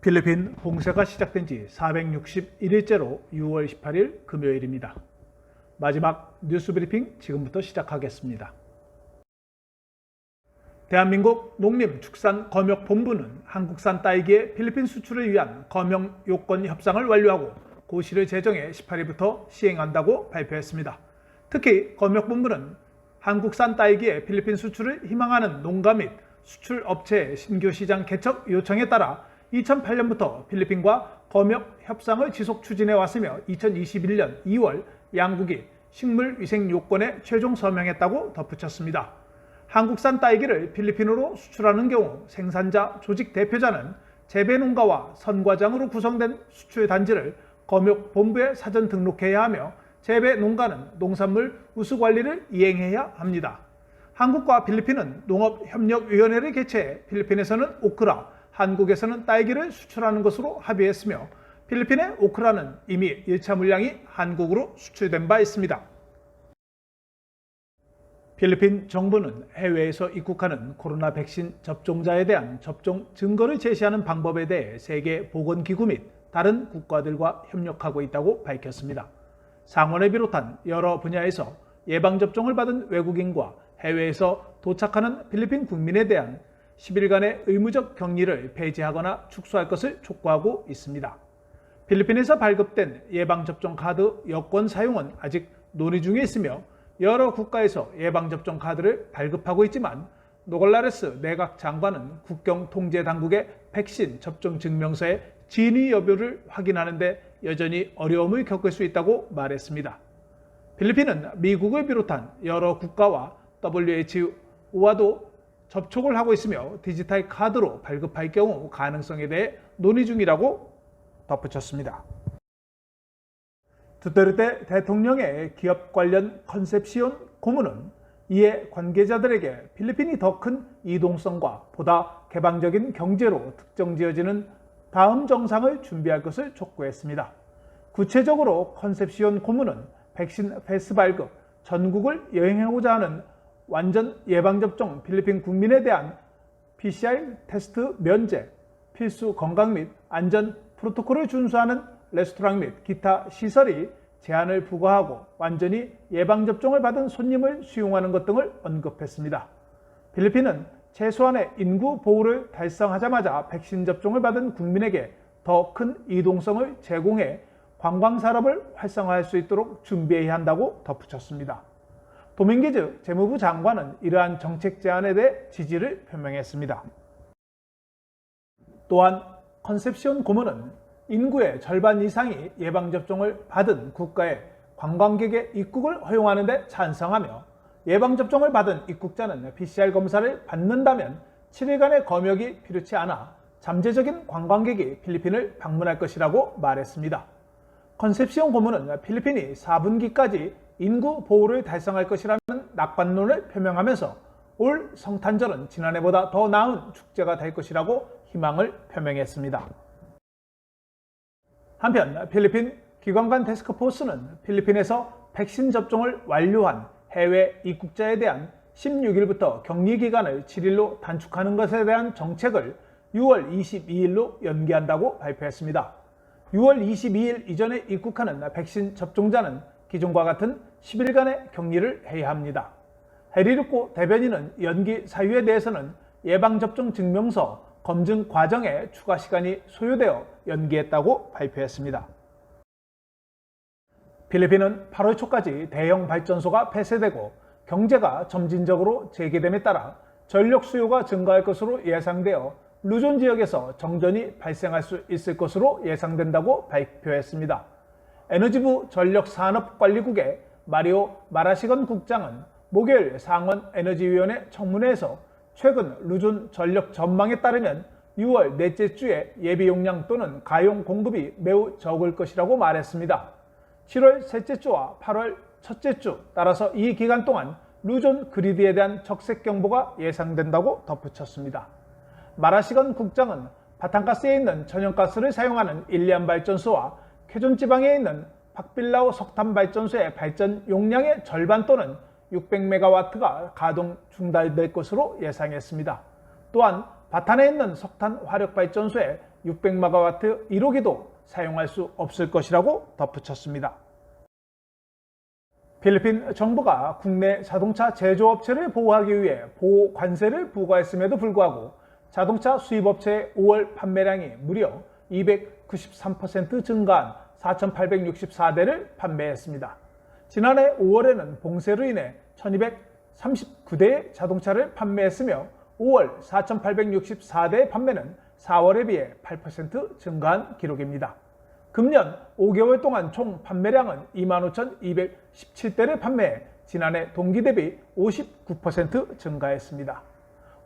필리핀 봉쇄가 시작된 지 461일째로 6월 18일 금요일입니다. 마지막 뉴스 브리핑 지금부터 시작하겠습니다. 대한민국 농림축산검역본부는 한국산 딸기의 필리핀 수출을 위한 검역 요건 협상을 완료하고 고시를 제정해 18일부터 시행한다고 발표했습니다. 특히 검역본부는 한국산 딸기의 필리핀 수출을 희망하는 농가 및 수출업체의 신규 시장 개척 요청에 따라 2008년부터 필리핀과 검역 협상을 지속 추진해 왔으며 2021년 2월 양국이 식물위생 요건에 최종 서명했다고 덧붙였습니다. 한국산 딸기를 필리핀으로 수출하는 경우 생산자 조직 대표자는 재배농가와 선과장으로 구성된 수출단지를 검역본부에 사전 등록해야 하며 재배농가는 농산물 우수관리를 이행해야 합니다. 한국과 필리핀은 농업협력위원회를 개최해 필리핀에서는 오크라, 한국에서는 딸기를 수출하는 것으로 합의했으며 필리핀의 오크라는 이미 1차 물량이 한국으로 수출된 바 있습니다. 필리핀 정부는 해외에서 입국하는 코로나 백신 접종자에 대한 접종 증거를 제시하는 방법에 대해 세계보건기구 및 다른 국가들과 협력하고 있다고 밝혔습니다. 상원을 비롯한 여러 분야에서 예방접종을 받은 외국인과 해외에서 도착하는 필리핀 국민에 대한 10일간의 의무적 격리를 폐지하거나 축소할 것을 촉구하고 있습니다. 필리핀에서 발급된 예방접종 카드 여권 사용은 아직 논의 중에 있으며 여러 국가에서 예방접종 카드를 발급하고 있지만 노글라레스 내각 장관은 국경 통제 당국의 백신 접종 증명서의 진위 여부를 확인하는 데 여전히 어려움을 겪을 수 있다고 말했습니다. 필리핀은 미국을 비롯한 여러 국가와 WHO와도 접촉을 하고 있으며 디지털 카드로 발급할 경우 가능성에 대해 논의 중이라고 덧붙였습니다. 두테르테 대통령의 기업 관련 컨셉시온 고문은 이에 관계자들에게 필리핀이 더 큰 이동성과 보다 개방적인 경제로 특정지어지는 다음 정상을 준비할 것을 촉구했습니다. 구체적으로 컨셉시온 고문은 백신 패스 발급, 전국을 여행하고자 하는 완전 예방접종 필리핀 국민에 대한 PCR 테스트 면제, 필수 건강 및 안전 프로토콜을 준수하는 레스토랑 및 기타 시설이 제한을 부과하고 완전히 예방접종을 받은 손님을 수용하는 것 등을 언급했습니다. 필리핀은 최소한의 인구 보호를 달성하자마자 백신 접종을 받은 국민에게 더 큰 이동성을 제공해 관광산업을 활성화할 수 있도록 준비해야 한다고 덧붙였습니다. 도밍기즈 재무부 장관은 이러한 정책 제안에 대해 지지를 표명했습니다. 또한 컨셉시온 고문은 인구의 절반 이상이 예방접종을 받은 국가에 관광객의 입국을 허용하는 데 찬성하며 예방접종을 받은 입국자는 PCR 검사를 받는다면 7일간의 검역이 필요치 않아 잠재적인 관광객이 필리핀을 방문할 것이라고 말했습니다. 컨셉시온 고문은 필리핀이 4분기까지 인구 보호를 달성할 것이라는 낙관론을 표명하면서 올 성탄절은 지난해보다 더 나은 축제가 될 것이라고 희망을 표명했습니다. 한편 필리핀 기관관 태스크포스는 필리핀에서 백신 접종을 완료한 해외 입국자에 대한 16일부터 격리 기간을 7일로 단축하는 것에 대한 정책을 6월 22일로 연기한다고 발표했습니다. 6월 22일 이전에 입국하는 백신 접종자는 기존과 같은 10일간의 격리를 해야 합니다. 해리루코 대변인은 연기 사유에 대해서는 예방접종 증명서 검증 과정에 추가 시간이 소요되어 연기했다고 발표했습니다. 필리핀은 8월 초까지 대형 발전소가 폐쇄되고 경제가 점진적으로 재개됨에 따라 전력 수요가 증가할 것으로 예상되어 루존 지역에서 정전이 발생할 수 있을 것으로 예상된다고 발표했습니다. 에너지부 전력산업관리국의 마리오 마라시건 국장은 목요일 상원 에너지위원회 청문회에서 최근 루존 전력 전망에 따르면 6월 넷째 주에 예비 용량 또는 가용 공급이 매우 적을 것이라고 말했습니다. 7월 셋째 주와 8월 첫째 주, 따라서 이 기간 동안 루존 그리드에 대한 적색 경보가 예상된다고 덧붙였습니다. 마라시건 국장은 바탕가스에 있는 천연가스를 사용하는 일리안 발전소와 쾌존 지방에 있는 박빌라오 석탄 발전소의 발전 용량의 절반 또는 600메가와트가 가동 중단될 것으로 예상했습니다. 또한 바탄에 있는 석탄 화력발전소의 600MW 1호기도 사용할 수 없을 것이라고 덧붙였습니다. 필리핀 정부가 국내 자동차 제조업체를 보호하기 위해 보호 관세를 부과했음에도 불구하고 자동차 수입업체의 5월 판매량이 무려 293% 증가한 4,864대를 판매했습니다. 지난해 5월에는 봉쇄로 인해 1,239대의 자동차를 판매했으며 5월 4,864대의 판매는 4월에 비해 8% 증가한 기록입니다. 금년 5개월 동안 총 판매량은 25,217대를 판매해 지난해 동기 대비 59% 증가했습니다.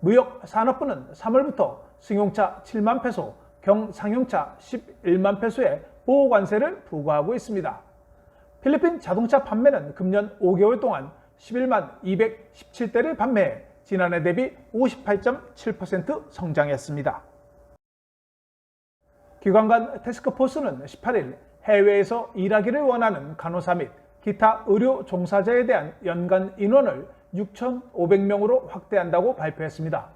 무역산업부는 3월부터 승용차 7만 페소, 경상용차 11만 페소의 보호관세를 부과하고 있습니다. 필리핀 자동차 판매는 금년 5개월 동안 11만 217대를 판매해 지난해 대비 58.7% 성장했습니다. 기관 간 태스크포스는 18일 해외에서 일하기를 원하는 간호사 및 기타 의료 종사자에 대한 연간 인원을 6,500명으로 확대한다고 발표했습니다.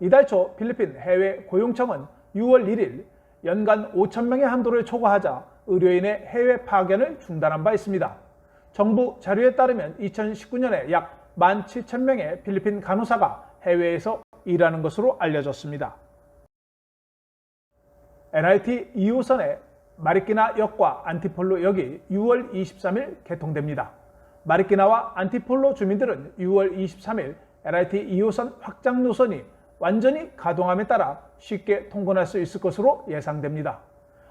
이달 초 필리핀 해외 고용청은 6월 1일 연간 5,000명의 한도를 초과하자 의료인의 해외 파견을 중단한 바 있습니다. 정부 자료에 따르면 2019년에 약 17,000명의 필리핀 간호사가 해외에서 일하는 것으로 알려졌습니다. LRT 2호선의 마리끼나 역과 안티폴로 역이 6월 23일 개통됩니다. 마리끼나와 안티폴로 주민들은 6월 23일 LRT 2호선 확장 노선이 완전히 가동함에 따라 쉽게 통근할 수 있을 것으로 예상됩니다.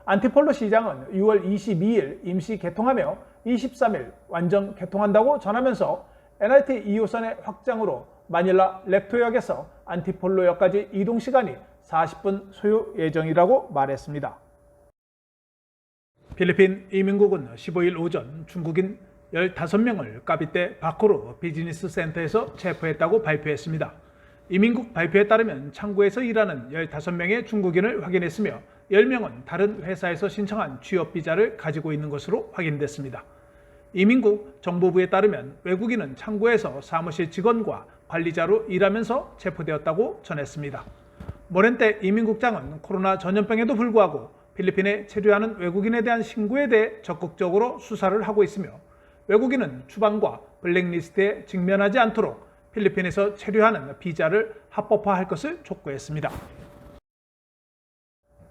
안티폴로 시장은 6월 22일 임시 개통하며 23일 완전 개통한다고 전하면서 LRT 2호선의 확장으로 마닐라 렉토역에서 안티폴로역까지 이동시간이 40분 소요 예정이라고 말했습니다. 필리핀 이민국은 15일 오전 중국인 15명을 까비떼 바코르 비즈니스 센터에서 체포했다고 발표했습니다. 이민국 발표에 따르면 창구에서 일하는 15명의 중국인을 확인했으며 10명은 다른 회사에서 신청한 취업비자를 가지고 있는 것으로 확인됐습니다. 이민국 정보부에 따르면 외국인은 창구에서 사무실 직원과 관리자로 일하면서 체포되었다고 전했습니다. 모렌테 이민국장은 코로나 전염병에도 불구하고 필리핀에 체류하는 외국인에 대한 신고에 대해 적극적으로 수사를 하고 있으며 외국인은 추방과 블랙리스트에 직면하지 않도록 필리핀에서 체류하는 비자를 합법화할 것을 촉구했습니다.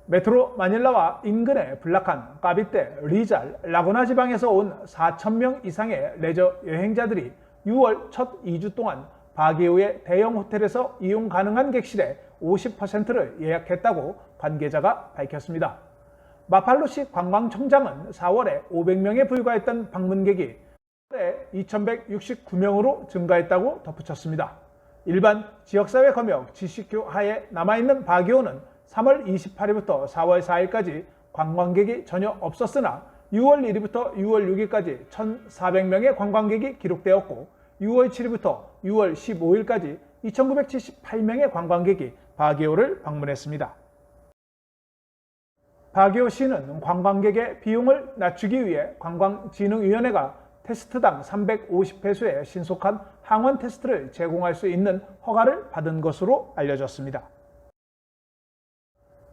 메트로 마닐라와 인근에 불락한 까비떼, 리잘, 라구나 지방에서 온 4,000명 이상의 레저 여행자들이 6월 첫 2주 동안 바기오의 대형 호텔에서 이용 가능한 객실의 50%를 예약했다고 관계자가 밝혔습니다. 마팔로시 관광청장은 4월에 500명에 불과했던 방문객이 2,169명으로 증가했다고 덧붙였습니다. 일반 지역사회 검역 GCQ 하에 남아있는 바기오는 3월 28일부터 4월 4일까지 관광객이 전혀 없었으나 6월 1일부터 6월 6일까지 1,400명의 관광객이 기록되었고 6월 7일부터 6월 15일까지 2,978명의 관광객이 바기오를 방문했습니다. 바기오시는 관광객의 비용을 낮추기 위해 관광진흥위원회가 테스트당 350페소의 신속한 항원 테스트를 제공할 수 있는 허가를 받은 것으로 알려졌습니다.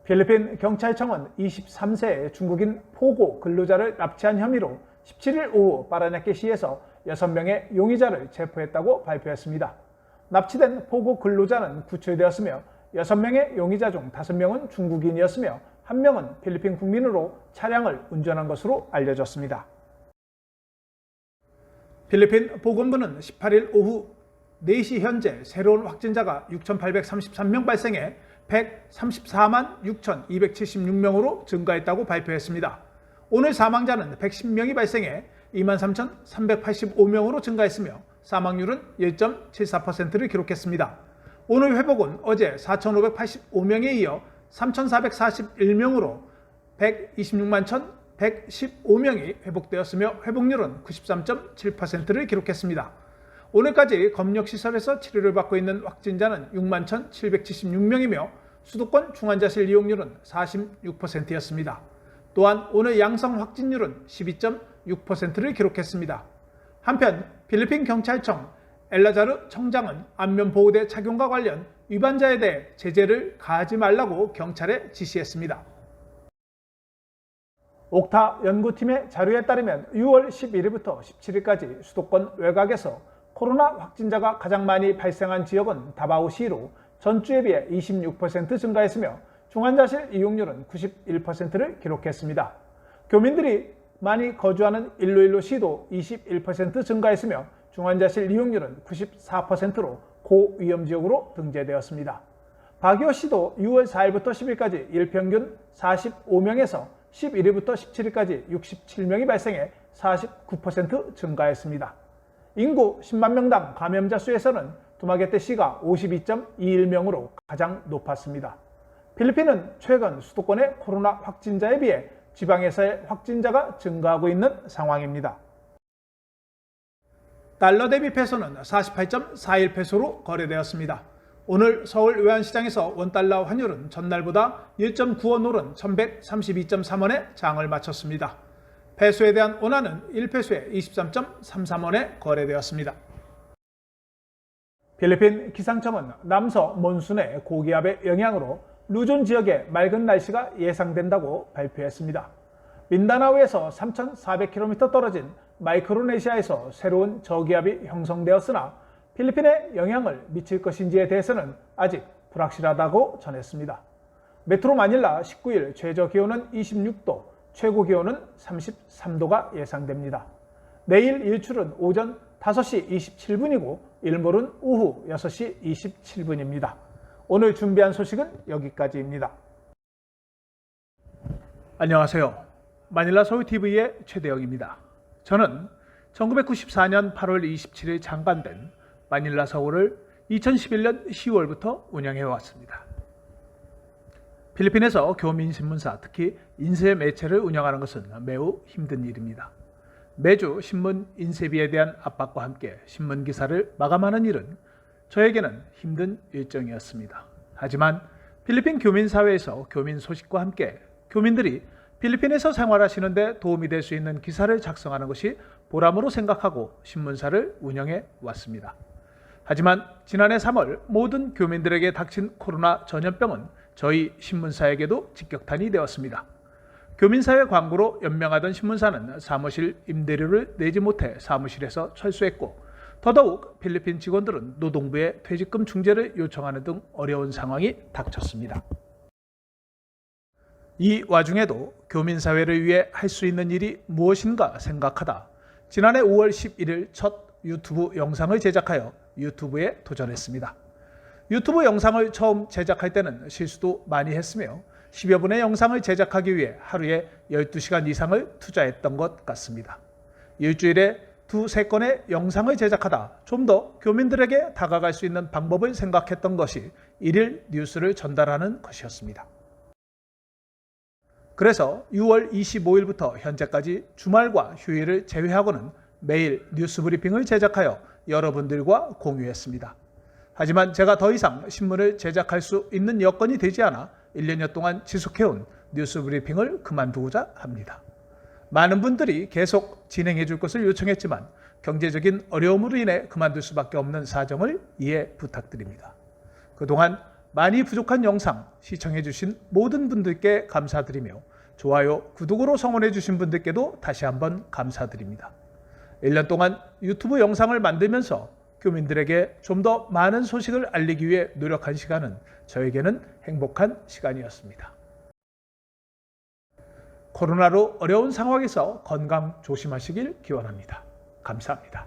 필리핀 경찰청은 23세의 중국인 포고 근로자를 납치한 혐의로 17일 오후 파라나케시에서 6명의 용의자를 체포했다고 발표했습니다. 납치된 포고 근로자는 구출되었으며 6명의 용의자 중 5명은 중국인이었으며 1명은 필리핀 국민으로 차량을 운전한 것으로 알려졌습니다. 필리핀 보건부는 18일 오후 4시 현재 새로운 확진자가 6,833명 발생해 134만 6,276명으로 증가했다고 발표했습니다. 오늘 사망자는 110명이 발생해 23,385명으로 증가했으며 사망률은 1.74%를 기록했습니다. 오늘 회복은 어제 4,585명에 이어 3,441명으로 126만 1,115명이 회복되었으며 회복률은 93.7%를 기록했습니다. 오늘까지 검역시설에서 치료를 받고 있는 확진자는 6만 1,776명이며 수도권 중환자실 이용률은 46%였습니다. 또한 오늘 양성 확진율은 12.6%를 기록했습니다. 한편 필리핀 경찰청 엘라자르 청장은 안면보호대 착용과 관련 위반자에 대해 제재를 가하지 말라고 경찰에 지시했습니다. 옥타 연구팀의 자료에 따르면 6월 11일부터 17일까지 수도권 외곽에서 코로나 확진자가 가장 많이 발생한 지역은 다바오시로 전주에 비해 26% 증가했으며 중환자실 이용률은 91%를 기록했습니다. 교민들이 많이 거주하는 일로일로시도 21% 증가했으며 중환자실 이용률은 94%로 고위험 지역으로 등재되었습니다. 바기오시도 6월 4일부터 10일까지 일평균 45명에서 11일부터 17일까지 67명이 발생해 49% 증가했습니다. 인구 10만 명당 감염자 수에서는 두마게테시가 52.21명으로 가장 높았습니다. 필리핀은 최근 수도권의 코로나 확진자에 비해 지방에서의 확진자가 증가하고 있는 상황입니다. 달러 대비 페소는 48.41페소로 거래되었습니다. 오늘 서울 외환시장에서 원달러 환율은 전날보다 1.9원 오른 1132.3원에 장을 마쳤습니다. 페소에 대한 원화는 1페소에 23.33원에 거래되었습니다. 필리핀 기상청은 남서 몬순의 고기압의 영향으로 루존 지역에 맑은 날씨가 예상된다고 발표했습니다. 민다나오에서 3,400km 떨어진 마이크로네시아에서 새로운 저기압이 형성되었으나 필리핀에 영향을 미칠 것인지에 대해서는 아직 불확실하다고 전했습니다. 메트로 마닐라 19일 최저 기온은 26도, 최고 기온은 33도가 예상됩니다. 내일 일출은 오전 5시 27분이고 일몰은 오후 6시 27분입니다. 오늘 준비한 소식은 여기까지입니다. 안녕하세요. 마닐라 서울TV의 최대영입니다. 저는 1994년 8월 27일 창간된 마닐라 서울을 2011년 10월부터 운영해왔습니다. 필리핀에서 교민신문사, 특히 인쇄 매체를 운영하는 것은 매우 힘든 일입니다. 매주 신문 인쇄비에 대한 압박과 함께 신문 기사를 마감하는 일은 저에게는 힘든 일정이었습니다. 하지만 필리핀 교민사회에서 교민 소식과 함께 교민들이 필리핀에서 생활하시는 데 도움이 될 수 있는 기사를 작성하는 것이 보람으로 생각하고 신문사를 운영해 왔습니다. 하지만 지난해 3월 모든 교민들에게 닥친 코로나 전염병은 저희 신문사에게도 직격탄이 되었습니다. 교민사회 광고로 연명하던 신문사는 사무실 임대료를 내지 못해 사무실에서 철수했고 더더욱 필리핀 직원들은 노동부에 퇴직금 중재를 요청하는 등 어려운 상황이 닥쳤습니다. 이 와중에도 교민사회를 위해 할 수 있는 일이 무엇인가 생각하다 지난해 5월 11일 첫 유튜브 영상을 제작하여 유튜브에 도전했습니다. 유튜브 영상을 처음 제작할 때는 실수도 많이 했으며 10여 분의 영상을 제작하기 위해 하루에 12시간 이상을 투자했던 것 같습니다. 일주일에 2-3건의 영상을 제작하다 좀 더 교민들에게 다가갈 수 있는 방법을 생각했던 것이 일일 뉴스를 전달하는 것이었습니다. 그래서 6월 25일부터 현재까지 주말과 휴일을 제외하고는 매일 뉴스 브리핑을 제작하여 여러분들과 공유했습니다. 하지만 제가 더 이상 신문을 제작할 수 있는 여건이 되지 않아 1년여 동안 지속해온 뉴스 브리핑을 그만두고자 합니다. 많은 분들이 계속 진행해 줄 것을 요청했지만 경제적인 어려움으로 인해 그만둘 수밖에 없는 사정을 이해 부탁드립니다. 그동안 많이 부족한 영상 시청해 주신 모든 분들께 감사드리며 좋아요, 구독으로 성원해 주신 분들께도 다시 한번 감사드립니다. 1년 동안 유튜브 영상을 만들면서 교민들에게 좀 더 많은 소식을 알리기 위해 노력한 시간은 저에게는 행복한 시간이었습니다. 코로나로 어려운 상황에서 건강 조심하시길 기원합니다. 감사합니다.